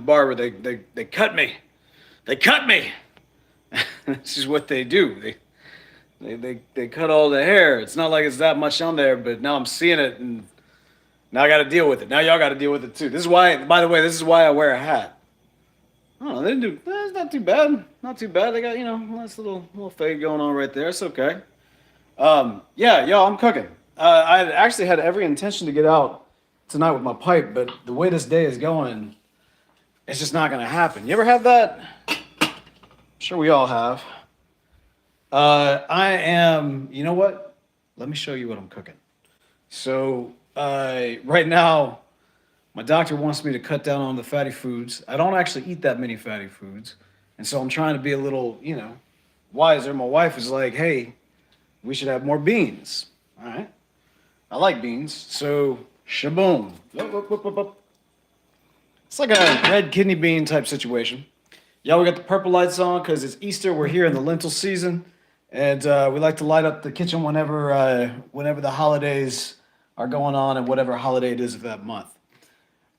barber. They cut me. They cut me. This is what they do. They cut all the hair. It's not like it's that much on there, but now I'm seeing it, and now I got to deal with it. Now y'all got to deal with it too. This is why, by the way, this is why I wear a hat. I don't know. They didn't do. It's not too bad. Not too bad. They got a nice little fade going on right there. It's okay. Yeah, y'all, I'm cooking. I actually had every intention to get out tonight with my pipe, but the way this day is going, it's just not gonna happen. You ever have that? I'm sure we all have. I am. You know what? Let me show you what I'm cooking. So right now, my doctor wants me to cut down on the fatty foods. I don't actually eat that many fatty foods, and so I'm trying to be a little, wiser. My wife is like, "Hey, we should have more beans." All right. I like beans, so shaboom. It's like a red kidney bean type situation. Y'all, we got the purple lights on because it's Easter. We're here in the lentil season, and we like to light up the kitchen whenever the holidays are going on and whatever holiday it is of that month.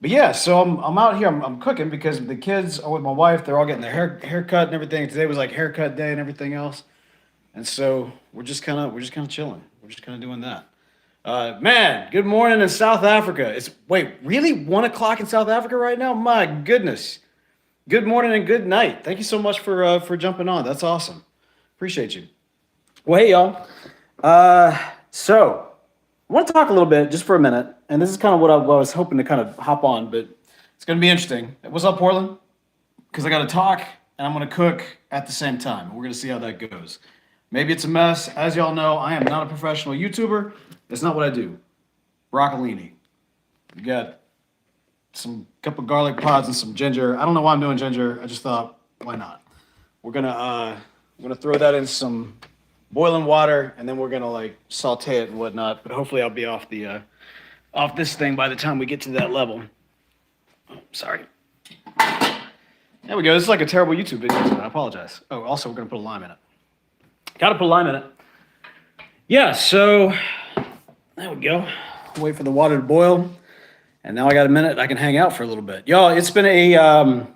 But yeah, so I'm out here. I'm cooking because the kids are with my wife. They're all getting their haircut and everything. Today was like haircut day and everything else, and so we're just kind of chilling. We're just kind of doing that. Man, good morning in South Africa. It's really 1 o'clock in South Africa right now? My goodness. Good morning and good night. Thank you so much for jumping on. That's awesome. Appreciate you. Well, hey y'all. So I want to talk a little bit just for a minute, and this is kind of what I was hoping to kind of hop on, but it's going to be interesting. What's up, Portland? Because I got to talk and I'm going to cook at the same time. We're going to see how that goes. Maybe it's a mess. As y'all know, I am not a professional YouTuber. That's not what I do. Broccolini. We got some couple garlic pods and some ginger. I don't know why I'm doing ginger. I just thought, why not? We're gonna throw that in some boiling water, and then we're gonna like saute it and whatnot. But hopefully, I'll be off this thing by the time we get to that level. Oh, sorry. There we go. This is like a terrible YouTube video, so I apologize. Oh, also, we're gonna put a lime in it. Gotta put a lime in it. Yeah, so there we go. Wait for the water to boil. And now I got a minute. I can hang out for a little bit. Y'all, it's been a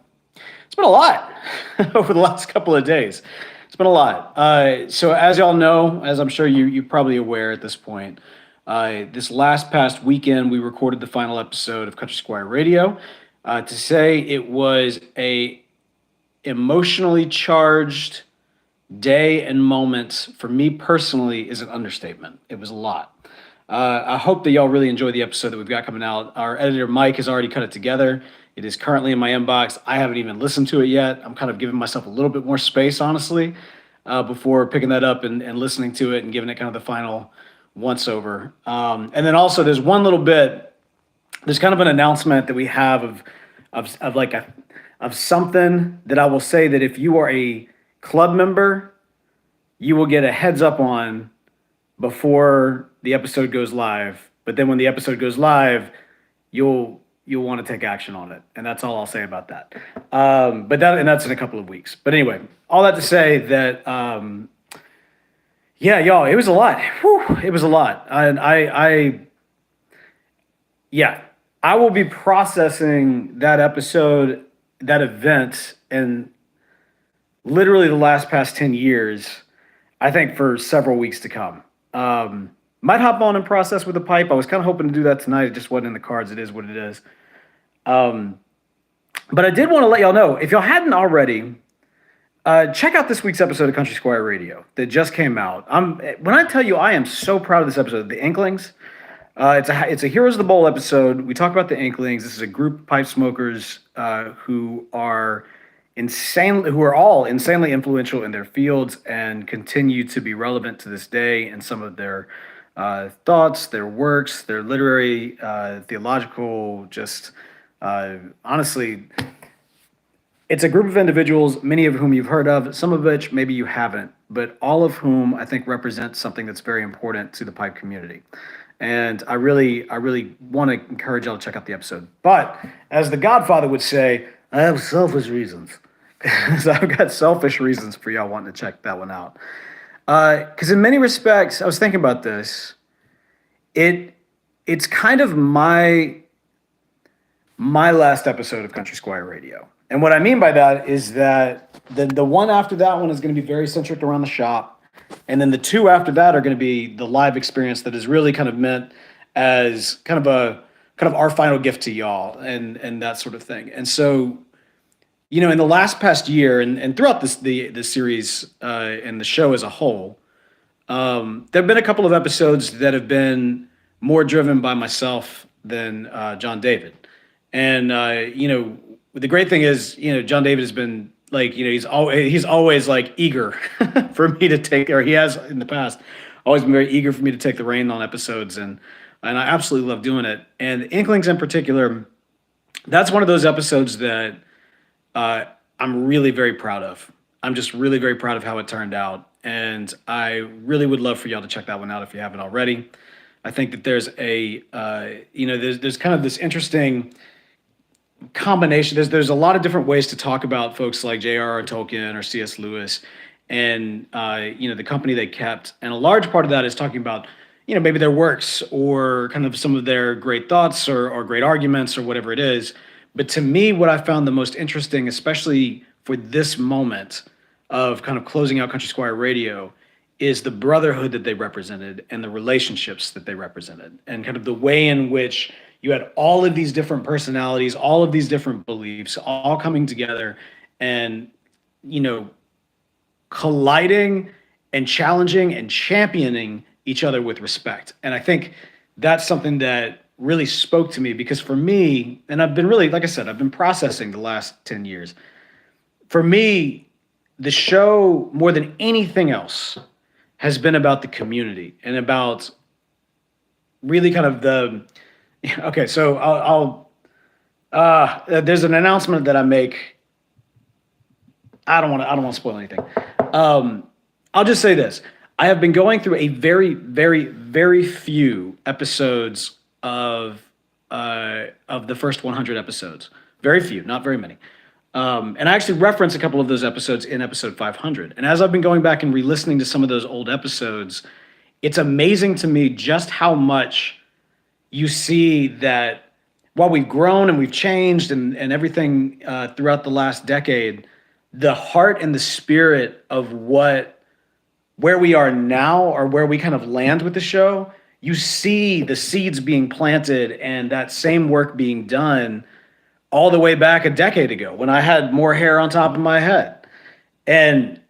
lot over the last couple of days. It's been a lot. So as y'all know, as I'm sure you're probably aware at this point, this past weekend, we recorded the final episode of Country Squire Radio. To say it was a emotionally charged day and moments for me personally is an understatement. It was a lot. I hope that y'all really enjoy the episode that we've got coming out. Our editor Mike has already cut it together. It is currently in my inbox. I haven't even listened to it yet. I'm kind of giving myself a little bit more space, honestly, before picking that up and listening to it and giving it kind of the final once over. And then also there's one little bit. There's kind of an announcement that we have of something that I will say that if you are a club member, you will get a heads up on before the episode goes live. But then when the episode goes live, you'll want to take action on it. And that's all I'll say about that. But that's in a couple of weeks. But anyway, all that to say that, yeah, y'all, it was a lot. Whew, it was a lot. And I will be processing that episode, that event, and literally the past 10 years, I think for several weeks to come. Might hop on and process with the pipe. I was kind of hoping to do that tonight. It just wasn't in the cards. It is what it is. But I did want to let y'all know, if y'all hadn't already, check out this week's episode of Country Squire Radio that just came out. When I tell you I am so proud of this episode, The Inklings. It's a Heroes of the Bowl episode. We talk about the Inklings. This is a group of pipe smokers who are all insanely influential in their fields and continue to be relevant to this day in some of their thoughts, their works, their literary, theological, just honestly, it's a group of individuals, many of whom you've heard of, some of which maybe you haven't, but all of whom I think represent something that's very important to the pipe community. And I really want to encourage y'all to check out the episode. But as the Godfather would say, I have selfish reasons. So I've got selfish reasons for y'all wanting to check that one out. Because in many respects, I was thinking about this. It's kind of my my last episode of Country Squire Radio. And what I mean by that is that the one after that one is going to be very centric around the shop. And then the two after that are going to be the live experience that is really kind of meant as kind of our final gift to y'all and that sort of thing. And so, in the last past year and throughout the series and the show as a whole, there have been a couple of episodes that have been more driven by myself than John David. And the great thing is, John David has been like, he's always like eager for me to take, or he has in the past, always been very eager for me to take the reign on episodes, and I absolutely love doing it. And Inklings in particular, that's one of those episodes that I'm really very proud of. I'm just really very proud of how it turned out, and I really would love for y'all to check that one out if you haven't already. I think that there's there's kind of this interesting combination. There's a lot of different ways to talk about folks like J.R.R. Tolkien or C.S. Lewis, and the company they kept, and a large part of that is talking about maybe their works or kind of some of their great thoughts or great arguments or whatever it is. But to me, what I found the most interesting, especially for this moment of kind of closing out Country Squire Radio, is the brotherhood that they represented and the relationships that they represented, and kind of the way in which you had all of these different personalities, all of these different beliefs, all coming together and, colliding and challenging and championing each other with respect. And I think that's something that really spoke to me, because for me, and I've been really, like I said, I've been processing the last 10 years. For me, the show, more than anything else, has been about the community and about really kind of okay, so there's an announcement that I make. I don't want to spoil anything. I'll just say this. I have been going through a very, very, very few episodes of the first 100 episodes. Very few, not very many. And I actually reference a couple of those episodes in episode 500. And as I've been going back and re-listening to some of those old episodes, it's amazing to me just how much you see that while we've grown and we've changed and everything throughout the last decade, the heart and the spirit of where we are now, or where we kind of land with the show, you see the seeds being planted and that same work being done all the way back a decade ago when I had more hair on top of my head. And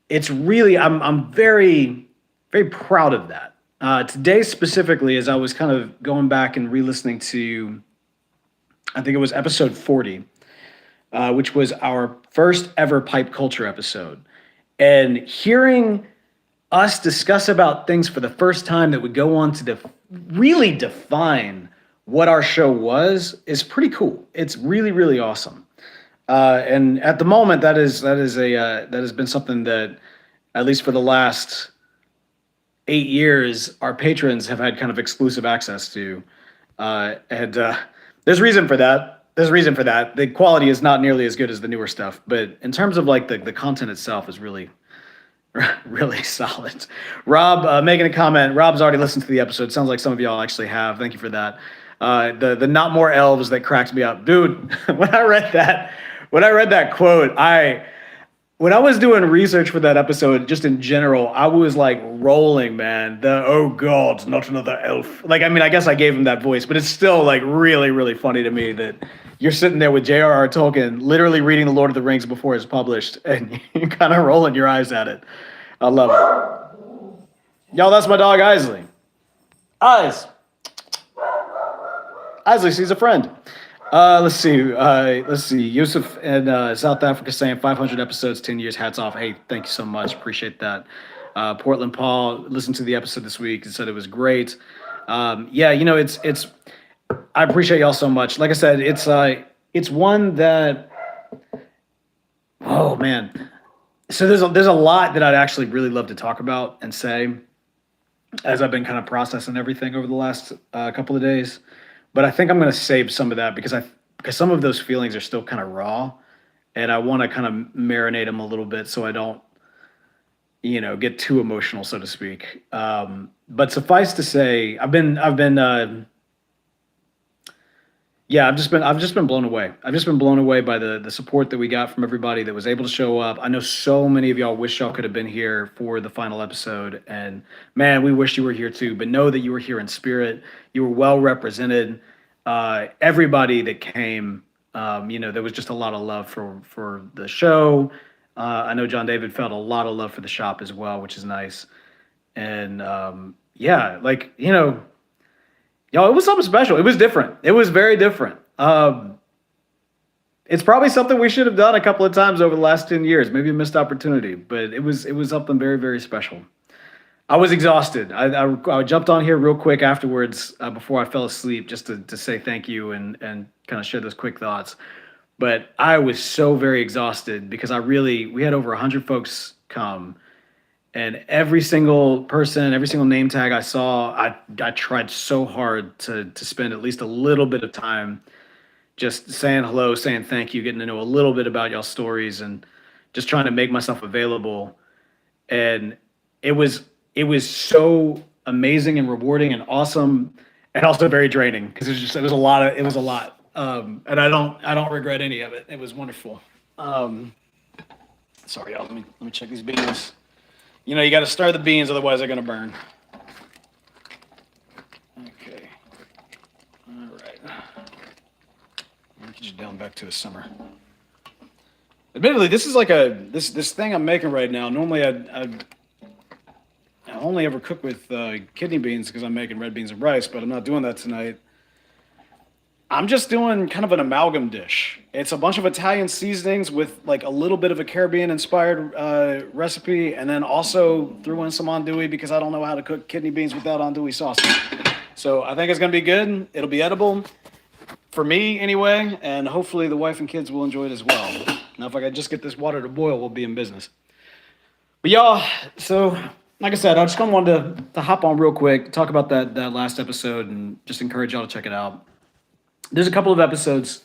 it's really, I'm very, very proud of that. Today specifically, as I was kind of going back and re-listening to, I think it was episode 40, which was our first ever pipe culture episode. And hearing us discuss about things for the first time that would go on to really define what our show was is pretty cool. It's really, really awesome. And at the moment, that has been something that, at least for the last 8 years, our patrons have had kind of exclusive access to. And there's reason for that. The quality is not nearly as good as the newer stuff, but in terms of like the content itself is really, really solid. Rob making a comment. Rob's already listened to the episode. Sounds like some of y'all actually have. Thank you for that. The not more elves that cracked me up, dude. When I read that quote, when I was doing research for that episode, just in general, I was like rolling, man. Oh God, not another elf. Like, I mean, I guess I gave him that voice, but it's still like really, really funny to me that you're sitting there with J.R.R. Tolkien, literally reading The Lord of the Rings before it's published, and you're kind of rolling your eyes at it. I love it. Y'all, that's my dog, Isley. Isley sees a friend. Let's see. Yusuf in South Africa saying 500 episodes, 10 years. Hats off. Hey, thank you so much. Appreciate that. Portland Paul listened to the episode this week and said it was great. It's. I appreciate y'all so much. Like I said, it's one that. Oh man. So there's a lot that I'd actually really love to talk about and say, as I've been kind of processing everything over the last couple of days. But I think I'm going to save some of that because some of those feelings are still kind of raw, and I want to kind of marinate them a little bit so I don't, get too emotional, so to speak. But suffice to say, I've been Yeah, I've just been blown away. I've just been blown away by the support that we got from everybody that was able to show up. I know so many of y'all wish y'all could have been here for the final episode, and man, we wish you were here too. But know that you were here in spirit. You were well represented. Everybody that came, there was just a lot of love for the show. I know John David felt a lot of love for the shop as well, which is nice. And yeah, like it was something special. It was different. It was very different. It's probably something we should have done a couple of times over the last 10 years. Maybe a missed opportunity, but it was something very, very special. I was exhausted. I jumped on here real quick afterwards before I fell asleep just to say thank you and kind of share those quick thoughts. But I was so very exhausted because we had over 100 folks come, and every single person, every single name tag I saw, I tried so hard to spend at least a little bit of time just saying hello, saying thank you, getting to know a little bit about y'all stories, and just trying to make myself available. And it was so amazing and rewarding and awesome, and also very draining because it was a lot. And I don't regret any of it. It was wonderful. Um, Sorry, y'all. Let me check these beans. You got to stir the beans, otherwise they're gonna burn. Okay. All right. Let me get you down back to a simmer. Admittedly, this is like this thing I'm making right now. Normally, I only ever cook with kidney beans because I'm making red beans and rice, but I'm not doing that tonight. I'm just doing kind of an amalgam dish. It's a bunch of Italian seasonings with like a little bit of a Caribbean inspired recipe, and then also threw in some andouille because I don't know how to cook kidney beans without andouille sauce. So I think it's gonna be good. It'll be edible for me anyway, and hopefully the wife and kids will enjoy it as well. Now, if I could just get this water to boil, we'll be in business. But y'all, so like I said, I just kind of wanted to hop on real quick, talk about that last episode, and just encourage y'all to check it out. There's a couple of episodes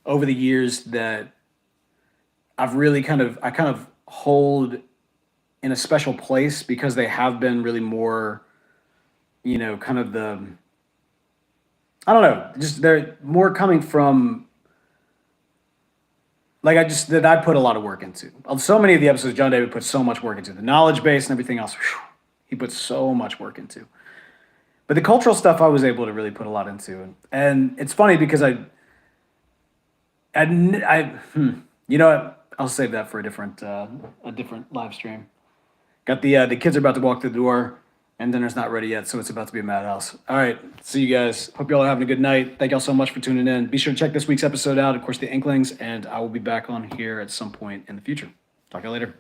over the years that I kind of hold in a special place because they have been really more, kind of I don't know, just they're more coming from like that I put a lot of work into. So many of the episodes John David put so much work into the knowledge base and everything else. Whew, he put so much work into. But the cultural stuff I was able to really put a lot into, and it's funny because you know what? I'll save that for a different live stream. Got the kids are about to walk through the door, and dinner's not ready yet, so it's about to be a madhouse. All right, see you guys. Hope y'all are having a good night. Thank y'all so much for tuning in. Be sure to check this week's episode out. Of course, the Inklings, and I will be back on here at some point in the future. Talk to y'all later.